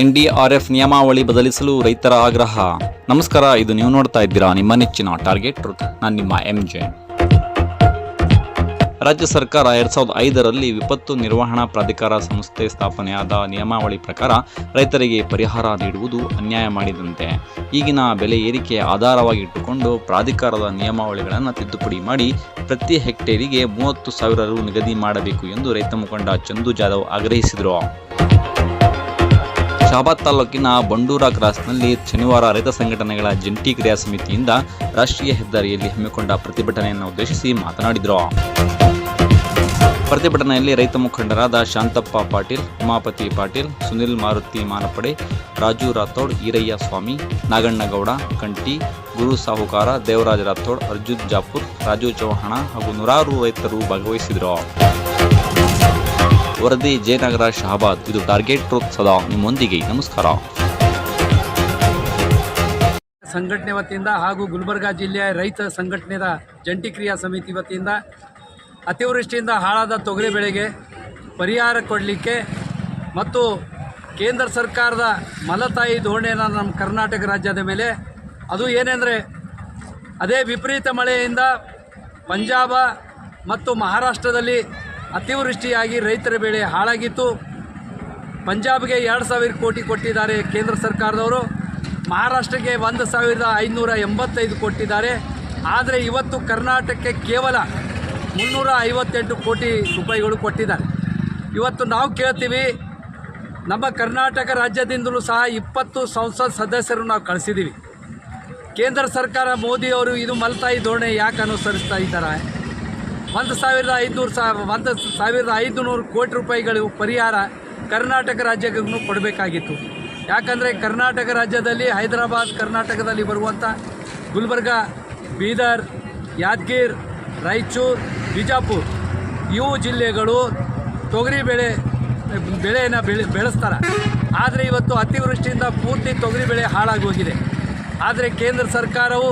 NDRF ನಿಯಮಾವಳಿ ಬದಲಿಸಲು ರೈತರ ಆಗ್ರಹ. ನಮಸ್ಕಾರ, ಇದು ನೀವು ನೋಡ್ತಾ ಇದ್ದೀರಾ ನಿಮ್ಮ ನೆಚ್ಚಿನ ಟಾರ್ಗೆಟ್ ಟ್ರೂತ್. ನಾನು ನಿಮ್ಮ MJ. ರಾಜ್ಯ ಸರ್ಕಾರ 2005ರಲ್ಲಿ ವಿಪತ್ತು ನಿರ್ವಹಣಾ ಪ್ರಾಧಿಕಾರ ಸಂಸ್ಥೆ ಸ್ಥಾಪನೆಯಾದ ನಿಯಮಾವಳಿ ಪ್ರಕಾರ ರೈತರಿಗೆ ಪರಿಹಾರ ನೀಡುವುದು ಅನ್ಯಾಯ ಮಾಡಿದಂತೆ. ಈಗಿನ ಬೆಲೆ ಏರಿಕೆ ಆಧಾರವಾಗಿಟ್ಟುಕೊಂಡು ಪ್ರಾಧಿಕಾರದ ನಿಯಮಾವಳಿಗಳನ್ನು ತಿದ್ದುಪಡಿ ಮಾಡಿ ಪ್ರತಿ ಹೆಕ್ಟೇರಿಗೆ 30,000 ರು ನಿಗದಿ ಮಾಡಬೇಕು ಎಂದು ರೈತ ಮುಖಂಡ ಚಂದು ಜಾಧವ್ ಆಗ್ರಹಿಸಿದರು. ಶಹಾಬಾದ್ ತಾಲೂಕಿನ ಬಂಡೂರ ಕ್ರಾಸ್ನಲ್ಲಿ ಶನಿವಾರ ರೈತ ಸಂಘಟನೆಗಳ ಜಂಟಿ ಕ್ರಿಯಾ ಸಮಿತಿಯಿಂದ ರಾಷ್ಟ್ರೀಯ ಹೆದ್ದಾರಿಯಲ್ಲಿ ಹಮ್ಮಿಕೊಂಡ ಪ್ರತಿಭಟನೆಯನ್ನು ಉದ್ದೇಶಿಸಿ ಮಾತನಾಡಿದರು. ಪ್ರತಿಭಟನೆಯಲ್ಲಿ ರೈತ ಮುಖಂಡರಾದ ಶಾಂತಪ್ಪ ಪಾಟೀಲ್, ಉಮಾಪತಿ ಪಾಟೀಲ್, ಸುನಿಲ್ ಮಾರುತಿ ಮಾನಪಡೆ, ರಾಜು ರಾಥೋಡ್, ಈರಯ್ಯ ಸ್ವಾಮಿ, ನಾಗಣ್ಣಗೌಡ ಕಂಟಿ, ಗುರು ಸಾಹುಕಾರ, ದೇವರಾಜ ರಾಥೋಡ್, ಅರ್ಜುನ್ ಜಾಪುರ್, ರಾಜು ಚೌಹಾಣ ಹಾಗೂ ನೂರಾರು ರೈತರು ಭಾಗವಹಿಸಿದರು. ವರದಿ ಜಯನಗರ, ಶಹಾಬಾದ್. ಇದು ಟಾರ್ಗೆಟ್ ಟ್ರೂತ್, ಸದಾ ನಿಮ್ಮೊಂದಿಗೆ. ನಮಸ್ಕಾರ. ಸಂಘಟನೆ ವತಿಯಿಂದ ಹಾಗೂ ಗುಲ್ಬರ್ಗಾ ಜಿಲ್ಲೆಯ ರೈತ ಸಂಘಟನೆಯ ಜಂಟಿ ಕ್ರಿಯಾ ಸಮಿತಿ ವತಿಯಿಂದ ಅತಿವೃಷ್ಟಿಯಿಂದ ಹಾಳಾದ ತೊಗರಿ ಬೆಳೆಗೆ ಪರಿಹಾರ ಕೊಡಲಿಕ್ಕೆ ಮತ್ತು ಕೇಂದ್ರ ಸರ್ಕಾರದ ಮಲತಾಯಿ ಧೋರಣೆಯನ್ನು ನಮ್ಮ ಕರ್ನಾಟಕ ರಾಜ್ಯದ ಮೇಲೆ, ಅದು ಏನೆಂದರೆ ಅದೇ ವಿಪರೀತ ಮಳೆಯಿಂದ ಪಂಜಾಬ ಮತ್ತು ಮಹಾರಾಷ್ಟ್ರದಲ್ಲಿ ಅತಿವೃಷ್ಟಿಯಾಗಿ ರೈತರ ಬೆಳೆ ಹಾಳಾಗಿತ್ತು. ಪಂಜಾಬ್ಗೆ 2,000 ಕೋಟಿ ಕೊಟ್ಟಿದ್ದಾರೆ ಕೇಂದ್ರ ಸರ್ಕಾರದವರು, ಮಹಾರಾಷ್ಟ್ರಕ್ಕೆ 1,585 ಕೊಟ್ಟಿದ್ದಾರೆ. ಆದರೆ ಇವತ್ತು ಕರ್ನಾಟಕಕ್ಕೆ ಕೇವಲ 358 ಕೋಟಿ ರೂಪಾಯಿಗಳು ಕೊಟ್ಟಿದ್ದಾರೆ. ಇವತ್ತು ನಾವು ಕೇಳ್ತೀವಿ, ನಮ್ಮ ಕರ್ನಾಟಕ ರಾಜ್ಯದಿಂದಲೂ ಸಹ 20 ಸಂಸತ್ ಸದಸ್ಯರು ನಾವು ಕಳಿಸಿದ್ದೀವಿ. ಕೇಂದ್ರ ಸರ್ಕಾರ ಮೋದಿಯವರು ಇದು ಮಲತಾಯಿ ಧೋರಣೆ ಯಾಕೆ ಅನುಸರಿಸ್ತಾ ಇದ್ದಾರೆ? 1,500 ಕೋಟಿ ರೂಪಾಯಿಗಳು ಪರಿಹಾರ ಕರ್ನಾಟಕ ರಾಜ್ಯಕ್ಕೂ ಕೊಡಬೇಕಾಗಿತ್ತು. ಯಾಕಂದರೆ ಕರ್ನಾಟಕ ರಾಜ್ಯದಲ್ಲಿ ಹೈದರಾಬಾದ್ ಕರ್ನಾಟಕದಲ್ಲಿ ಬರುವಂಥ ಗುಲ್ಬರ್ಗಾ, ಬೀದರ್, ಯಾದಗಿರ್, ರಾಯಚೂರು, ಬಿಜಾಪುರ ಇವು ಜಿಲ್ಲೆಗಳು ತೊಗರಿ ಬೆಳೆಯನ್ನು ಬೆಳೆಸ್ತಾರೆ. ಆದರೆ ಇವತ್ತು ಅತಿವೃಷ್ಟಿಯಿಂದ ಪೂರ್ತಿ ತೊಗರಿ ಬೆಳೆ ಹಾಳಾಗಿ ಹೋಗಿದೆ. ಆದರೆ ಕೇಂದ್ರ ಸರ್ಕಾರವು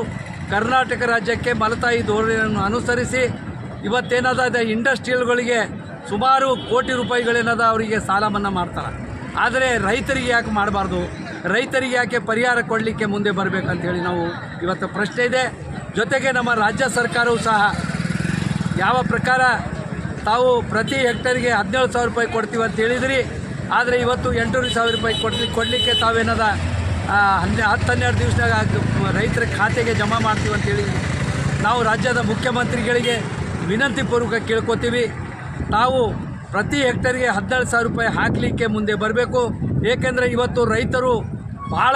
ಕರ್ನಾಟಕ ರಾಜ್ಯಕ್ಕೆ ಮಲತಾಯಿ ಧೋರಣೆಯನ್ನು ಅನುಸರಿಸಿ ಇವತ್ತೇನಾದ ಇಂಡಸ್ಟ್ರಿಯಲ್ಗಳಿಗೆ ಸುಮಾರು ಕೋಟಿ ರೂಪಾಯಿಗಳೇನಾದ ಅವರಿಗೆ ಸಾಲ ಮನ್ನಾ ಮಾಡ್ತಾರೆ. ಆದರೆ ರೈತರಿಗೆ ಯಾಕೆ ಮಾಡಬಾರ್ದು? ರೈತರಿಗೆ ಯಾಕೆ ಪರಿಹಾರ ಕೊಡಲಿಕ್ಕೆ ಮುಂದೆ ಬರಬೇಕಂತೇಳಿ ನಾವು ಇವತ್ತು ಪ್ರಶ್ನೆ ಇದೆ. ಜೊತೆಗೆ ನಮ್ಮ ರಾಜ್ಯ ಸರ್ಕಾರವೂ ಸಹ ಯಾವ ಪ್ರಕಾರ ತಾವು ಪ್ರತಿ ಹೆಕ್ಟರ್ಗೆ 17,000 ರೂಪಾಯಿ ಕೊಡ್ತೀವಿ ಅಂತ ಹೇಳಿದ್ರಿ. ಆದರೆ ಇವತ್ತು 8,000 ರೂಪಾಯಿ ಕೊಡಲಿಕ್ಕೆ ತಾವೇನಾದ 10-12 ದಿವಸದಾಗ ರೈತರ ಖಾತೆಗೆ ಜಮಾ ಮಾಡ್ತೀವಿ ಅಂತೇಳಿ ನಾವು ರಾಜ್ಯದ ಮುಖ್ಯಮಂತ್ರಿಗಳಿಗೆ ವಿನಂತಿ ಪೂರ್ವಕ ಕೇಳ್ಕೊತೀವಿ. ತಾವು ಪ್ರತಿ ಹೆಕ್ಟರ್ಗೆ 17,000 ರೂಪಾಯಿ ಹಾಕಲಿಕ್ಕೆ ಮುಂದೆ ಬರಬೇಕು. ಏಕೆಂದರೆ ಇವತ್ತು ರೈತರು ಭಾಳ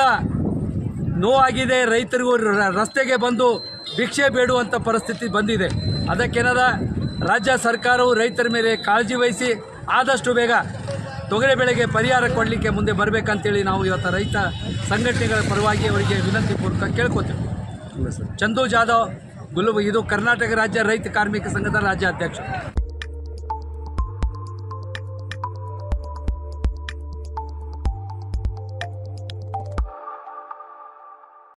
ನೋವಾಗಿದೆ. ರೈತರಿಗೂ ರಸ್ತೆಗೆ ಬಂದು ಭಿಕ್ಷೆ ಬೇಡುವಂಥ ಪರಿಸ್ಥಿತಿ ಬಂದಿದೆ. ಅದಕ್ಕೇನದ ರಾಜ್ಯ ಸರ್ಕಾರವು ರೈತರ ಮೇಲೆ ಕಾಳಜಿ ವಹಿಸಿ ಆದಷ್ಟು ಬೇಗ ತೊಗರಿ ಬೆಳೆಗೆ ಪರಿಹಾರ ಕೊಡಲಿಕ್ಕೆ ಮುಂದೆ ಬರಬೇಕಂತೇಳಿ ನಾವು ಇವತ್ತು ರೈತ ಸಂಘಟನೆಗಳ ಪರವಾಗಿ ಅವರಿಗೆ ವಿನಂತಿ ಪೂರ್ವಕ ಕೇಳ್ಕೊತೀವಿ. ಚಂದು ಜಾಧವ್, ಇದು ಕರ್ನಾಟಕ ರಾಜ್ಯ ರೈತ ಕಾರ್ಮಿಕ ಸಂಘದ ರಾಜ್ಯಾಧ್ಯಕ್ಷ.